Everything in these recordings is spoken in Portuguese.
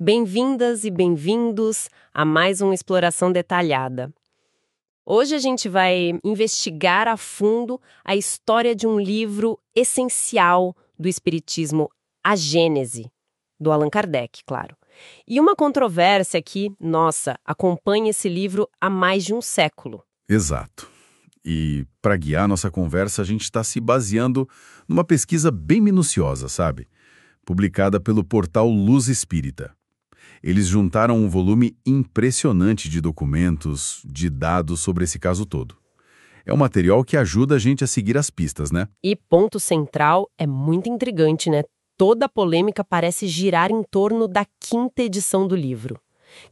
Bem-vindas e bem-vindos a mais uma exploração detalhada. Hoje a gente vai investigar a fundo a história de um livro essencial do Espiritismo, A Gênese, do Allan Kardec, claro. E uma controvérsia que, acompanha esse livro há mais de um século. Exato. E para guiar nossa conversa, a gente está se baseando numa pesquisa bem minuciosa, sabe? Publicada pelo portal Luz Espírita. Eles juntaram um volume impressionante de documentos, de dados sobre esse caso todo. É um material que ajuda a gente a seguir as pistas, né? E ponto central é muito intrigante, né? Toda a polêmica parece girar em torno da 5ª edição do livro,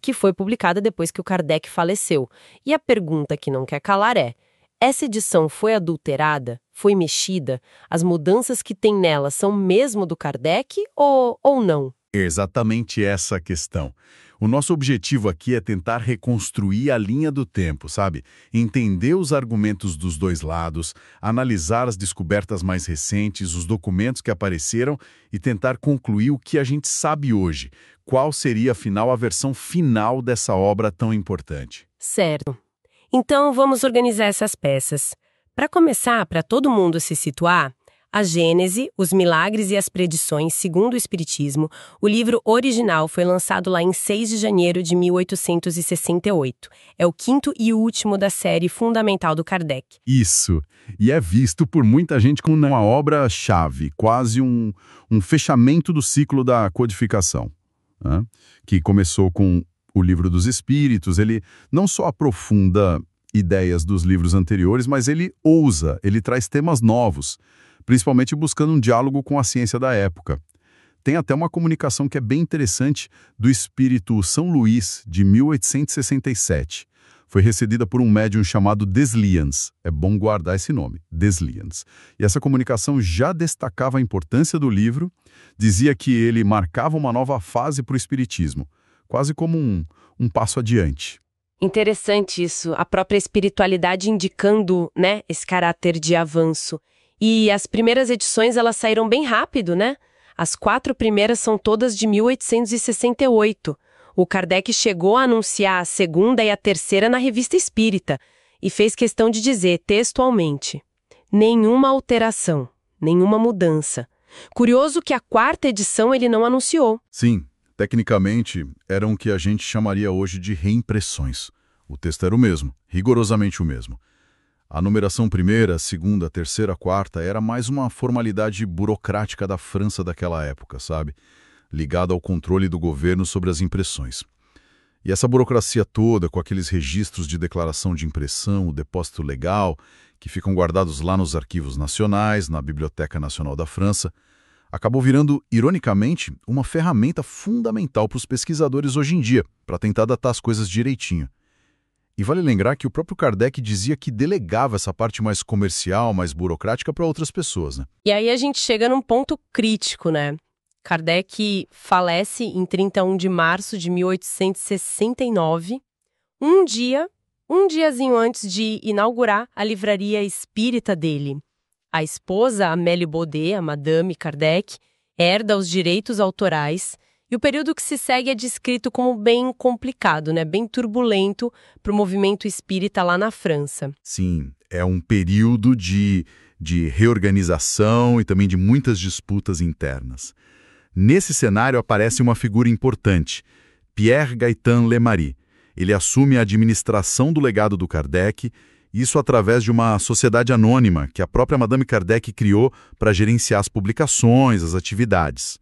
que foi publicada depois que o Kardec faleceu. E a pergunta que não quer calar é: essa edição foi adulterada? Foi mexida? As mudanças que tem nela são mesmo do Kardec ou não? Exatamente essa a questão. O nosso objetivo aqui é tentar reconstruir a linha do tempo, sabe? Entender os argumentos dos dois lados, analisar as descobertas mais recentes, os documentos que apareceram e tentar concluir o que a gente sabe hoje. Qual seria, afinal, a versão final dessa obra tão importante? Certo. Então, vamos organizar essas peças. Para começar, para todo mundo se situar, A Gênese, os Milagres e as Predições segundo o Espiritismo, o livro original foi lançado lá em 6 de janeiro de 1868. É o 5º e último da série fundamental do Kardec. Isso. E é visto por muita gente como uma obra-chave, quase um fechamento do ciclo da codificação, né? Que começou com o Livro dos Espíritos. Ele não só aprofunda ideias dos livros anteriores, mas ele traz temas novos, principalmente buscando um diálogo com a ciência da época. Tem até uma comunicação que é bem interessante do espírito São Luís, de 1867. Foi recebida por um médium chamado Deslians. É bom guardar esse nome, Deslians. E essa comunicação já destacava a importância do livro, dizia que ele marcava uma nova fase para o espiritismo, quase como um passo adiante. Interessante isso, a própria espiritualidade indicando, né, esse caráter de avanço. E as primeiras edições, elas saíram bem rápido, né? As 4 primeiras são todas de 1868. O Kardec chegou a anunciar a 2ª e a 3ª na Revista Espírita e fez questão de dizer, textualmente, nenhuma alteração, nenhuma mudança. Curioso que a 4ª edição ele não anunciou. Sim, tecnicamente, eram o que a gente chamaria hoje de reimpressões. O texto era o mesmo, rigorosamente o mesmo. A numeração 1ª, 2ª, 3ª, 4ª era mais uma formalidade burocrática da França daquela época, sabe? Ligada ao controle do governo sobre as impressões. E essa burocracia toda, com aqueles registros de declaração de impressão, o depósito legal, que ficam guardados lá nos arquivos nacionais, na Biblioteca Nacional da França, acabou virando, ironicamente, uma ferramenta fundamental para os pesquisadores hoje em dia, para tentar datar as coisas direitinho. E vale lembrar que o próprio Kardec dizia que delegava essa parte mais comercial, mais burocrática para outras pessoas, né? E aí a gente chega num ponto crítico, né? Kardec falece em 31 de março de 1869, um diazinho antes de inaugurar a livraria espírita dele. A esposa, Amélie Baudet, a Madame Kardec, herda os direitos autorais. E o período que se segue é descrito como bem complicado, né? Bem turbulento para o movimento espírita lá na França. Sim, é um período de reorganização e também de muitas disputas internas. Nesse cenário aparece uma figura importante, Pierre Gaëtan Lemarie. Ele assume a administração do legado do Kardec, isso através de uma sociedade anônima que a própria Madame Kardec criou para gerenciar as publicações, as atividades.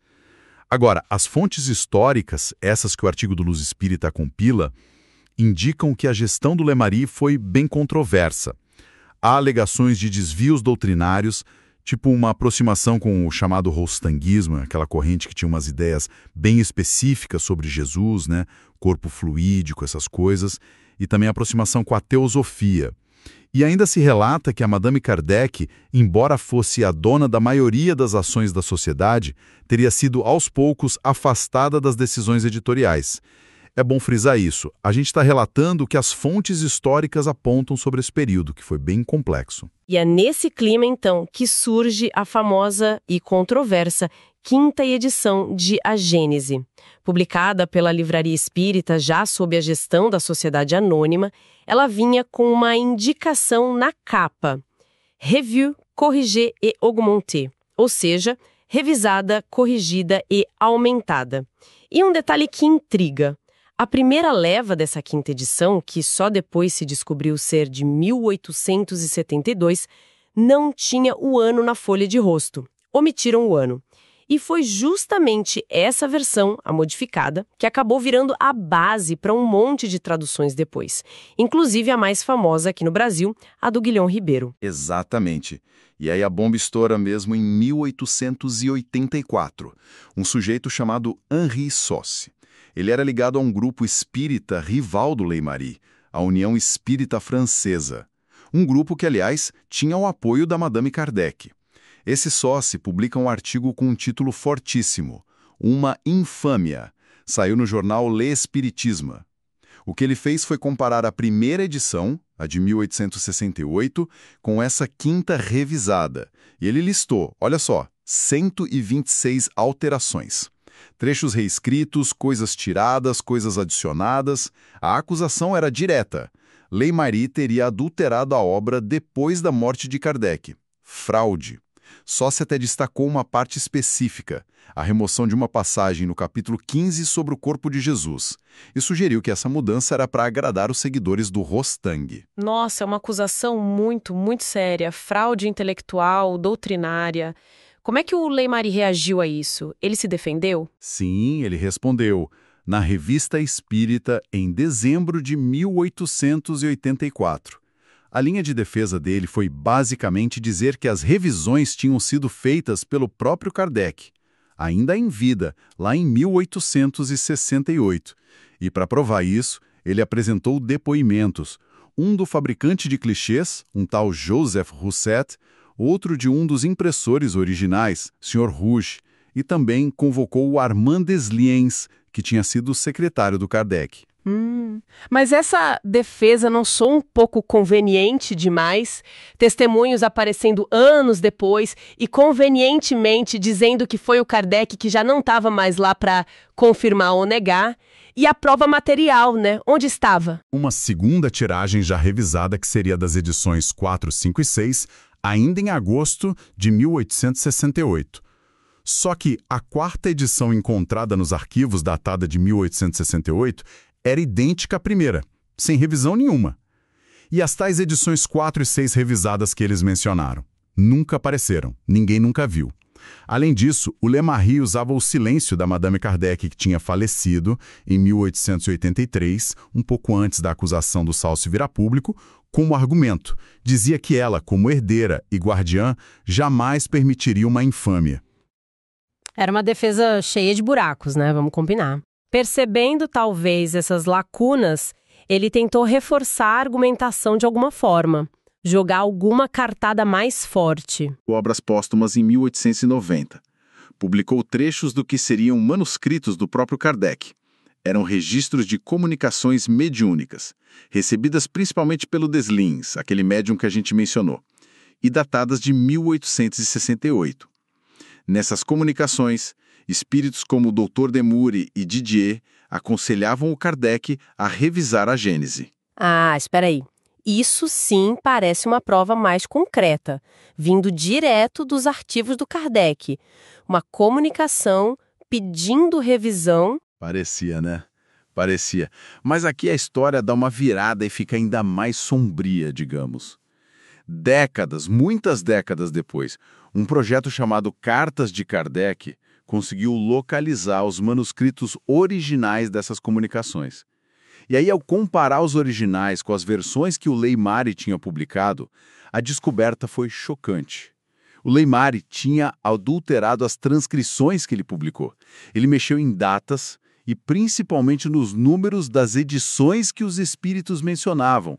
Agora, as fontes históricas, essas que o artigo do Luz Espírita compila, indicam que a gestão do Lemarie foi bem controversa. Há alegações de desvios doutrinários, tipo uma aproximação com o chamado rostanguismo, aquela corrente que tinha umas ideias bem específicas sobre Jesus, né? Corpo fluídico, essas coisas, e também aproximação com a teosofia. E ainda se relata que a Madame Kardec, embora fosse a dona da maioria das ações da sociedade, teria sido aos poucos afastada das decisões editoriais. É bom frisar isso. A gente está relatando o que as fontes históricas apontam sobre esse período, que foi bem complexo. E é nesse clima, então, que surge a famosa e controversa quinta edição de A Gênese. Publicada pela Livraria Espírita já sob a gestão da Sociedade Anônima, ela vinha com uma indicação na capa: Revue, corrigée et augmentée, ou seja, revisada, corrigida e aumentada. E um detalhe que intriga: a primeira leva dessa quinta edição, que só depois se descobriu ser de 1872, não tinha o ano na folha de rosto. Omitiram o ano. E foi justamente essa versão, a modificada, que acabou virando a base para um monte de traduções depois. Inclusive a mais famosa aqui no Brasil, a do Guilhom Ribeiro. Exatamente. E aí a bomba estoura mesmo em 1884. Um sujeito chamado Henri Sauce. Ele era ligado a um grupo espírita rival do Leymarie, a União Espírita Francesa. Um grupo que, aliás, tinha o apoio da Madame Kardec. Esse Sauce publica um artigo com um título fortíssimo, Uma Infâmia. Saiu no jornal L'Espiritisme. O que ele fez foi comparar a primeira edição, a de 1868, com essa quinta revisada. E ele listou, olha só, 126 alterações. Trechos reescritos, coisas tiradas, coisas adicionadas. A acusação era direta. Leymarie teria adulterado a obra depois da morte de Kardec. Fraude. Sauce até destacou uma parte específica, a remoção de uma passagem no capítulo 15 sobre o corpo de Jesus, e sugeriu que essa mudança era para agradar os seguidores do Rostang. Nossa, é uma acusação muito, muito séria. Fraude intelectual, doutrinária. Como é que o Leymarie reagiu a isso? Ele se defendeu? Sim, ele respondeu, na Revista Espírita, em dezembro de 1884. A linha de defesa dele foi basicamente dizer que as revisões tinham sido feitas pelo próprio Kardec, ainda em vida, lá em 1868. E para provar isso, ele apresentou depoimentos, um do fabricante de clichês, um tal Joseph Rousset, outro de um dos impressores originais, Sr. Rouge, e também convocou o Armand Desliens, que tinha sido secretário do Kardec. Mas essa defesa não soa um pouco conveniente demais? Testemunhos aparecendo anos depois e convenientemente dizendo que foi o Kardec que já não estava mais lá para confirmar ou negar. E a prova material, né? Onde estava? Uma segunda tiragem já revisada, que seria das edições 4, 5 e 6, ainda em agosto de 1868. Só que a quarta edição encontrada nos arquivos, datada de 1868, era idêntica à primeira, sem revisão nenhuma. E as tais edições 4 e 6 revisadas que eles mencionaram nunca apareceram, ninguém nunca viu. Além disso, o Leymarie usava o silêncio da Madame Kardec, que tinha falecido em 1883, um pouco antes da acusação do Sauce vir a público, como argumento. Dizia que ela, como herdeira e guardiã, jamais permitiria uma infâmia. Era uma defesa cheia de buracos, né? Vamos combinar. Percebendo, talvez, essas lacunas, ele tentou reforçar a argumentação de alguma forma, jogar alguma cartada mais forte. Obras póstumas em 1890. Publicou trechos do que seriam manuscritos do próprio Kardec. Eram registros de comunicações mediúnicas, recebidas principalmente pelo Desliens, aquele médium que a gente mencionou, e datadas de 1868. Nessas comunicações, espíritos como o Dr. Demure e Didier aconselhavam o Kardec a revisar a Gênese. Ah, espera aí. Isso sim parece uma prova mais concreta, vindo direto dos arquivos do Kardec. Uma comunicação pedindo revisão. Parecia, né? Parecia. Mas aqui a história dá uma virada e fica ainda mais sombria, digamos. Décadas, muitas décadas depois, um projeto chamado Cartas de Kardec conseguiu localizar os manuscritos originais dessas comunicações. E aí, ao comparar os originais com as versões que o Leymarie tinha publicado, a descoberta foi chocante. O Leymarie tinha adulterado as transcrições que ele publicou. Ele mexeu em datas e principalmente nos números das edições que os espíritos mencionavam.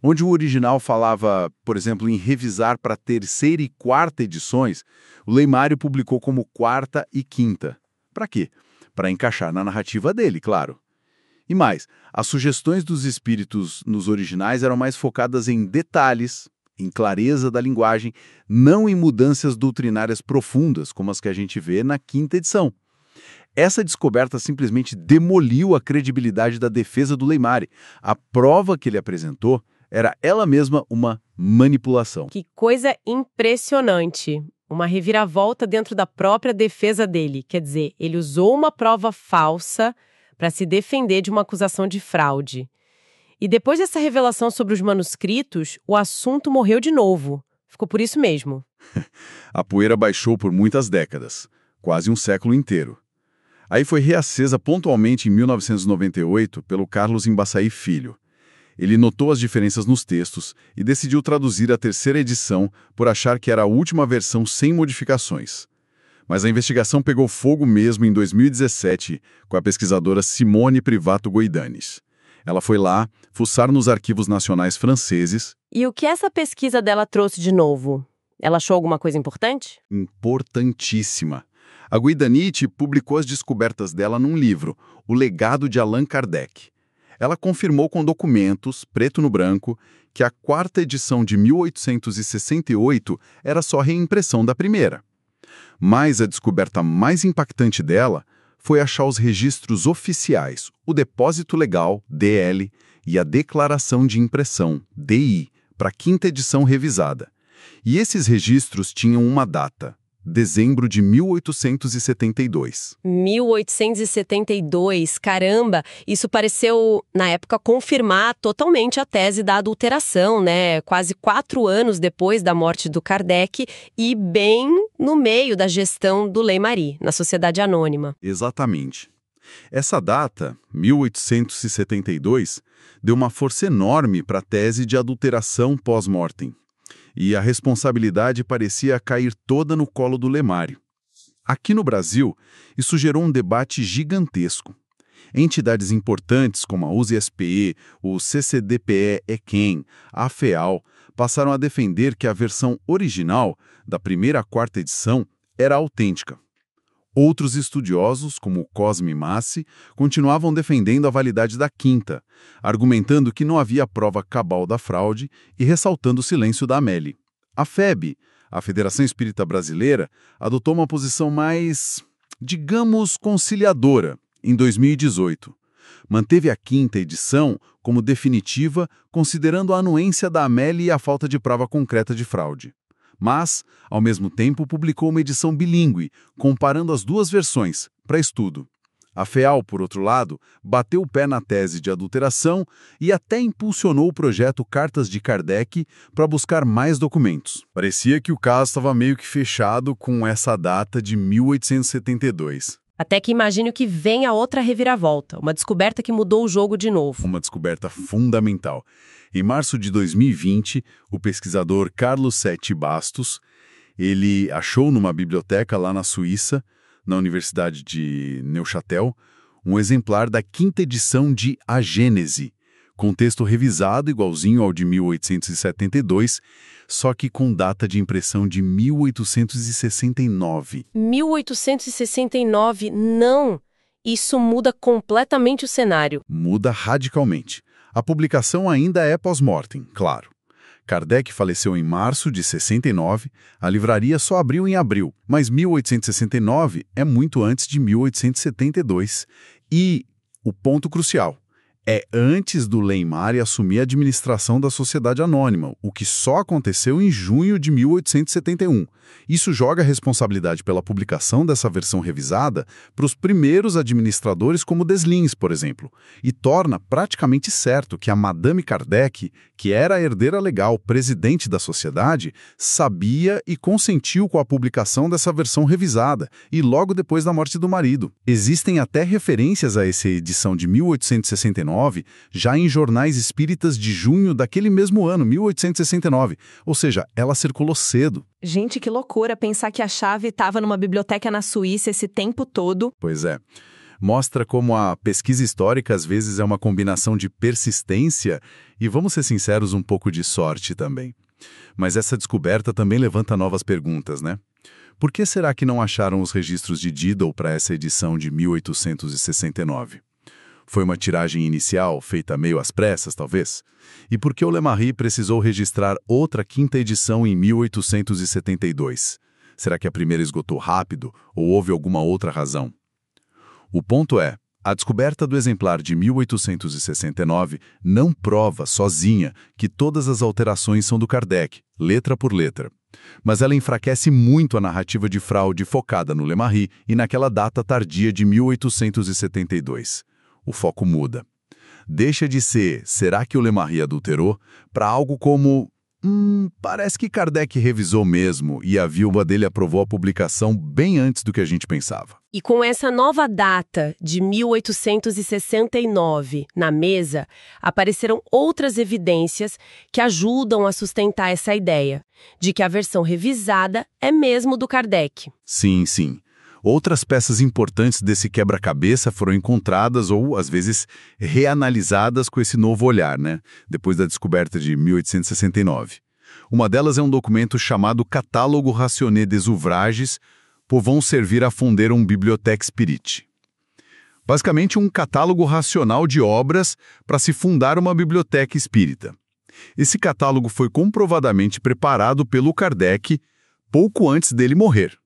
Onde o original falava, por exemplo, em revisar para terceira e quarta edições, o Leymarie publicou como quarta e quinta. Para quê? Para encaixar na narrativa dele, claro. E mais, as sugestões dos espíritos nos originais eram mais focadas em detalhes, em clareza da linguagem, não em mudanças doutrinárias profundas, como as que a gente vê na quinta edição. Essa descoberta simplesmente demoliu a credibilidade da defesa do Leymari. A prova que ele apresentou era ela mesma uma manipulação. Que coisa impressionante! Uma reviravolta dentro da própria defesa dele. Quer dizer, ele usou uma prova falsa para se defender de uma acusação de fraude. E depois dessa revelação sobre os manuscritos, o assunto morreu de novo. Ficou por isso mesmo. A poeira baixou por muitas décadas, quase um século inteiro. Aí foi reacesa pontualmente em 1998 pelo Carlos Embaçaí Filho. Ele notou as diferenças nos textos e decidiu traduzir a terceira edição por achar que era a última versão sem modificações. Mas a investigação pegou fogo mesmo em 2017 com a pesquisadora Simone Privato Goidanes. Ela foi lá fuçar nos arquivos nacionais franceses. E o que essa pesquisa dela trouxe de novo? Ela achou alguma coisa importante? Importantíssima. A Guidanite publicou as descobertas dela num livro, O Legado de Allan Kardec. Ela confirmou com documentos, preto no branco, que a quarta edição de 1868 era só reimpressão da primeira. Mas a descoberta mais impactante dela foi achar os registros oficiais, o Depósito Legal, DL, e a Declaração de Impressão, DI, para a quinta edição revisada. E esses registros tinham uma data, dezembro de 1872. 1872, caramba! Isso pareceu, na época, confirmar totalmente a tese da adulteração, né? Quase 4 anos depois da morte do Kardec e bem no meio da gestão do Leymari, na Sociedade Anônima. Exatamente. Essa data, 1872, deu uma força enorme para a tese de adulteração pós-mortem. E a responsabilidade parecia cair toda no colo do Leymari. Aqui no Brasil, isso gerou um debate gigantesco. Entidades importantes como a USP, o CCDPE-EQUEM, a FEAL, passaram a defender que a versão original, da primeira à quarta edição, era autêntica. Outros estudiosos, como Cosme Massi, continuavam defendendo a validade da quinta, argumentando que não havia prova cabal da fraude e ressaltando o silêncio da Amélie. A FEB, a Federação Espírita Brasileira, adotou uma posição mais, digamos, conciliadora, em 2018. Manteve a quinta edição como definitiva, considerando a anuência da Amélie e a falta de prova concreta de fraude. Mas, ao mesmo tempo, publicou uma edição bilíngue, comparando as duas versões, para estudo. A FEAL, por outro lado, bateu o pé na tese de adulteração e até impulsionou o projeto Cartas de Kardec para buscar mais documentos. Parecia que o caso estava meio que fechado com essa data de 1872. Até que imagine que vem a outra reviravolta, uma descoberta que mudou o jogo de novo. Uma descoberta fundamental. Em março de 2020, o pesquisador Carlos Sete Bastos, ele achou numa biblioteca lá na Suíça, na Universidade de Neuchâtel, um exemplar da quinta edição de A Gênese, com texto revisado igualzinho ao de 1872, só que com data de impressão de 1869. 1869, não! Isso muda completamente o cenário. Muda radicalmente. A publicação ainda é pós-mortem, claro. Kardec faleceu em março de 69, a livraria só abriu em abril, mas 1869 é muito antes de 1872. E o ponto crucial é antes do Leymari assumir a administração da Sociedade Anônima, o que só aconteceu em junho de 1871. Isso joga a responsabilidade pela publicação dessa versão revisada para os primeiros administradores como Deslins, por exemplo, e torna praticamente certo que a Madame Kardec, que era a herdeira legal, presidente da sociedade, sabia e consentiu com a publicação dessa versão revisada, e logo depois da morte do marido. Existem até referências a essa edição de 1869, já em jornais espíritas de junho daquele mesmo ano, 1869, ou seja, ela circulou cedo. Gente, que loucura pensar que a chave estava numa biblioteca na Suíça esse tempo todo. Pois é. Mostra como a pesquisa histórica às vezes é uma combinação de persistência e, vamos ser sinceros, um pouco de sorte também. Mas essa descoberta também levanta novas perguntas, né? Por que será que não acharam os registros de Diddle para essa edição de 1869? Foi uma tiragem inicial, feita meio às pressas, talvez? E por que o Lemarie precisou registrar outra quinta edição em 1872? Será que a primeira esgotou rápido ou houve alguma outra razão? O ponto é, a descoberta do exemplar de 1869 não prova, sozinha, que todas as alterações são do Kardec, letra por letra. Mas ela enfraquece muito a narrativa de fraude focada no Lemarie e naquela data tardia de 1872. O foco muda. Deixa de ser "será que o Lemarie adulterou?" para algo como parece que Kardec revisou mesmo e a viúva dele aprovou a publicação bem antes do que a gente pensava. E com essa nova data de 1869 na mesa, apareceram outras evidências que ajudam a sustentar essa ideia de que a versão revisada é mesmo do Kardec. Sim, sim. Outras peças importantes desse quebra-cabeça foram encontradas ou, às vezes, reanalisadas com esse novo olhar, né? Depois da descoberta de 1869. Uma delas é um documento chamado Catálogo Rationné des Ouvrages, pour vão servir a fonder um Bibliothèque Spirit. Basicamente, um catálogo racional de obras para se fundar uma biblioteca espírita. Esse catálogo foi comprovadamente preparado pelo Kardec pouco antes dele morrer.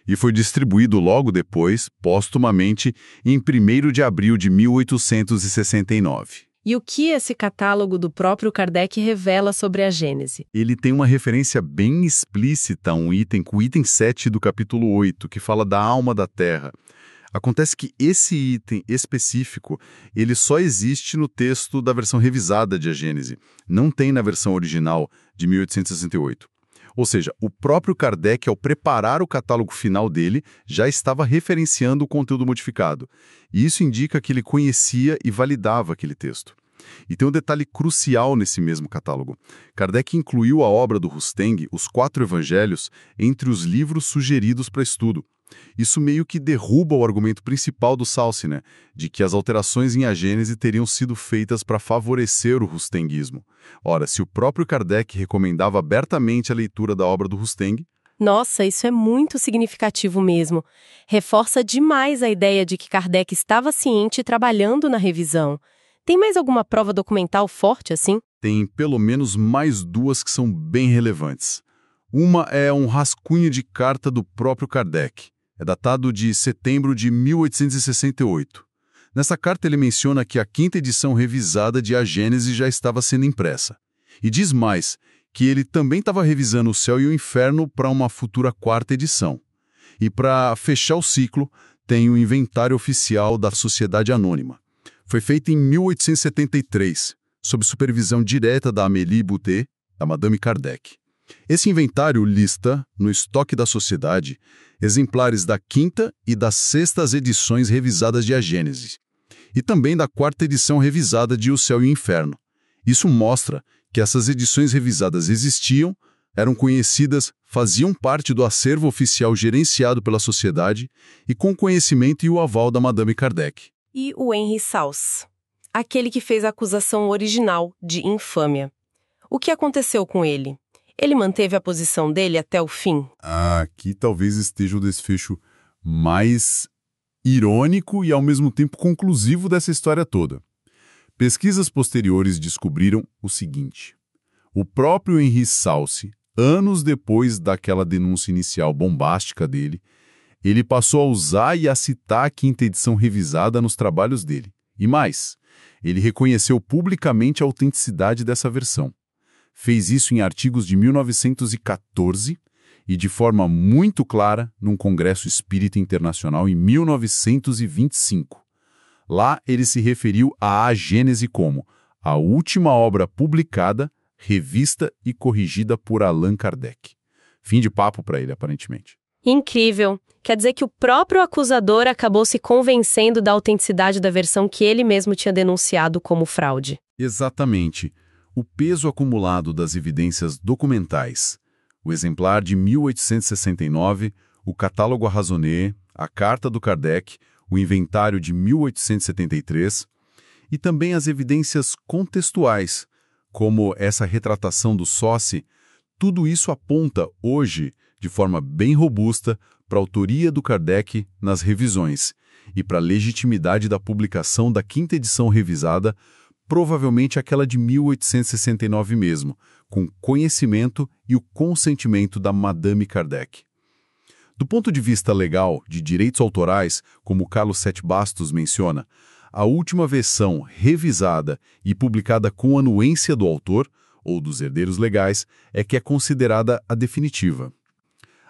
E foi distribuído logo depois, póstumamente, em 1º de abril de 1869. E o que esse catálogo do próprio Kardec revela sobre a Gênese? Ele tem uma referência bem explícita a um item, com o item 7 do capítulo 8, que fala da alma da Terra. Acontece que esse item específico, ele só existe no texto da versão revisada de A Gênese. Não tem na versão original de 1868. Ou seja, o próprio Kardec, ao preparar o catálogo final dele, já estava referenciando o conteúdo modificado. E isso indica que ele conhecia e validava aquele texto. E tem um detalhe crucial nesse mesmo catálogo. Kardec incluiu a obra do Rusteng, os 4 evangelhos, entre os livros sugeridos para estudo. Isso meio que derruba o argumento principal do Salsi, né? De que as alterações em A Gênese teriam sido feitas para favorecer o rustenguismo. Ora, se o próprio Kardec recomendava abertamente a leitura da obra do Rusteng... Nossa, isso é muito significativo mesmo. Reforça demais a ideia de que Kardec estava ciente e trabalhando na revisão. Tem mais alguma prova documental forte assim? Tem pelo menos mais 2 que são bem relevantes. Uma é um rascunho de carta do próprio Kardec. É datado de setembro de 1868. Nessa carta ele menciona que a 5ª edição revisada de A Gênese já estava sendo impressa. E diz mais, que ele também estava revisando O Céu e o Inferno para uma futura 4ª edição. E para fechar o ciclo, tem o inventário oficial da Sociedade Anônima. Foi feito em 1873, sob supervisão direta da Amélie Boutet, da Madame Kardec. Esse inventário lista, no estoque da sociedade, exemplares da 5ª e das 6ª edições revisadas de A Gênese, e também da 4ª edição revisada de O Céu e o Inferno. Isso mostra que essas edições revisadas existiam, eram conhecidas, faziam parte do acervo oficial gerenciado pela sociedade e com o conhecimento e o aval da Madame Kardec. E o Henri Sauce, aquele que fez a acusação original de infâmia. O que aconteceu com ele? Ele manteve a posição dele até o fim? Aqui talvez esteja o desfecho mais irônico e ao mesmo tempo conclusivo dessa história toda. Pesquisas posteriores descobriram o seguinte: o próprio Henri Sauce, anos depois daquela denúncia inicial bombástica dele, ele passou a usar e a citar a 5ª edição revisada nos trabalhos dele. E mais, ele reconheceu publicamente a autenticidade dessa versão. Fez isso em artigos de 1914 e de forma muito clara num Congresso Espírita Internacional em 1925. Lá ele se referiu à A Gênese como a última obra publicada, revista e corrigida por Allan Kardec. Fim de papo para ele, aparentemente. Incrível! Quer dizer que o próprio acusador acabou se convencendo da autenticidade da versão que ele mesmo tinha denunciado como fraude. Exatamente. O peso acumulado das evidências documentais, o exemplar de 1869, o catálogo Raisonné, a carta do Kardec, o inventário de 1873, e também as evidências contextuais, como essa retratação do Sauce, tudo isso aponta, hoje, de forma bem robusta para a autoria do Kardec nas revisões e para a legitimidade da publicação da quinta edição revisada, provavelmente aquela de 1869 mesmo, com conhecimento e o consentimento da Madame Kardec. Do ponto de vista legal, de direitos autorais, como Carlos Sete Bastos menciona, a última versão revisada e publicada com anuência do autor, ou dos herdeiros legais, é que é considerada a definitiva.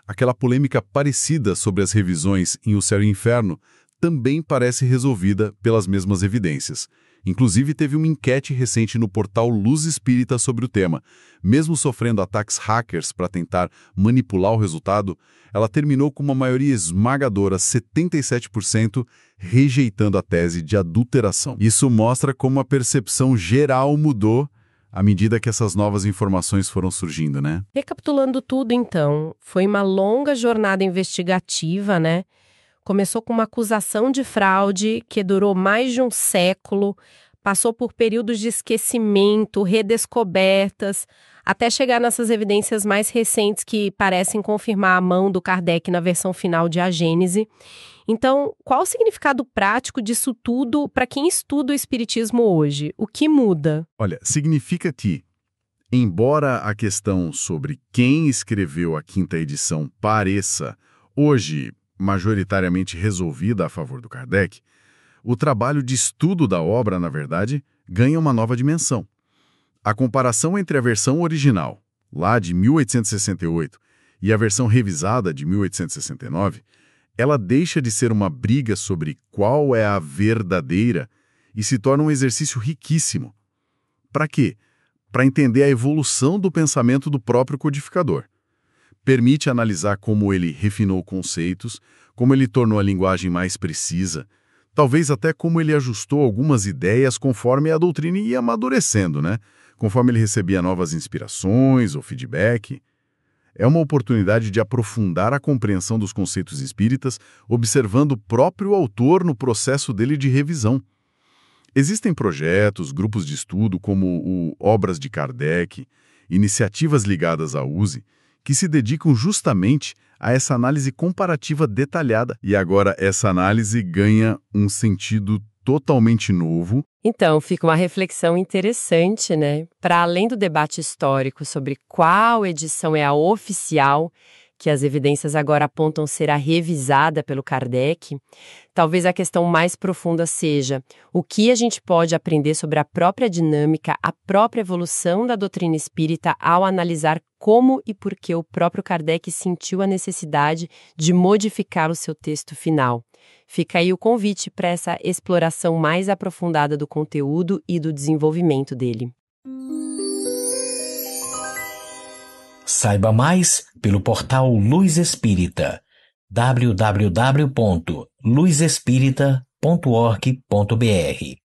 Aquela polêmica parecida sobre as revisões em O Céu e o Inferno também parece resolvida pelas mesmas evidências. Inclusive, teve uma enquete recente no portal Luz Espírita sobre o tema. Mesmo sofrendo ataques hackers para tentar manipular o resultado, ela terminou com uma maioria esmagadora, 77%, rejeitando a tese de adulteração. Isso mostra como a percepção geral mudou à medida que essas novas informações foram surgindo, né? Recapitulando tudo, então, foi uma longa jornada investigativa, né? Começou com uma acusação de fraude que durou mais de um século, passou por períodos de esquecimento, redescobertas, até chegar nessas evidências mais recentes que parecem confirmar a mão do Kardec na versão final de A Gênese. Então, qual o significado prático disso tudo para quem estuda o Espiritismo hoje? O que muda? Olha, significa que, embora a questão sobre quem escreveu a quinta edição pareça, hoje, majoritariamente resolvida a favor do Kardec, o trabalho de estudo da obra, na verdade, ganha uma nova dimensão. A comparação entre a versão original, lá de 1868, e a versão revisada de 1869, ela deixa de ser uma briga sobre qual é a verdadeira e se torna um exercício riquíssimo. Para quê? Para entender a evolução do pensamento do próprio codificador. Permite analisar como ele refinou conceitos, como ele tornou a linguagem mais precisa, talvez até como ele ajustou algumas ideias conforme a doutrina ia amadurecendo, né? Conforme ele recebia novas inspirações ou feedback. É uma oportunidade de aprofundar a compreensão dos conceitos espíritas, observando o próprio autor no processo dele de revisão. Existem projetos, grupos de estudo como o Obras de Kardec, iniciativas ligadas à USE, que se dedicam justamente a essa análise comparativa detalhada. E agora essa análise ganha um sentido totalmente novo. Então, fica uma reflexão interessante, né? Para além do debate histórico sobre qual edição é a oficial, que as evidências agora apontam ser a revisada pelo Kardec, talvez a questão mais profunda seja o que a gente pode aprender sobre a própria dinâmica, a própria evolução da doutrina espírita ao analisar como e por que o próprio Kardec sentiu a necessidade de modificar o seu texto final. Fica aí o convite para essa exploração mais aprofundada do conteúdo e do desenvolvimento dele. Saiba mais pelo portal Luz Espírita, www.luzespirita.org.br.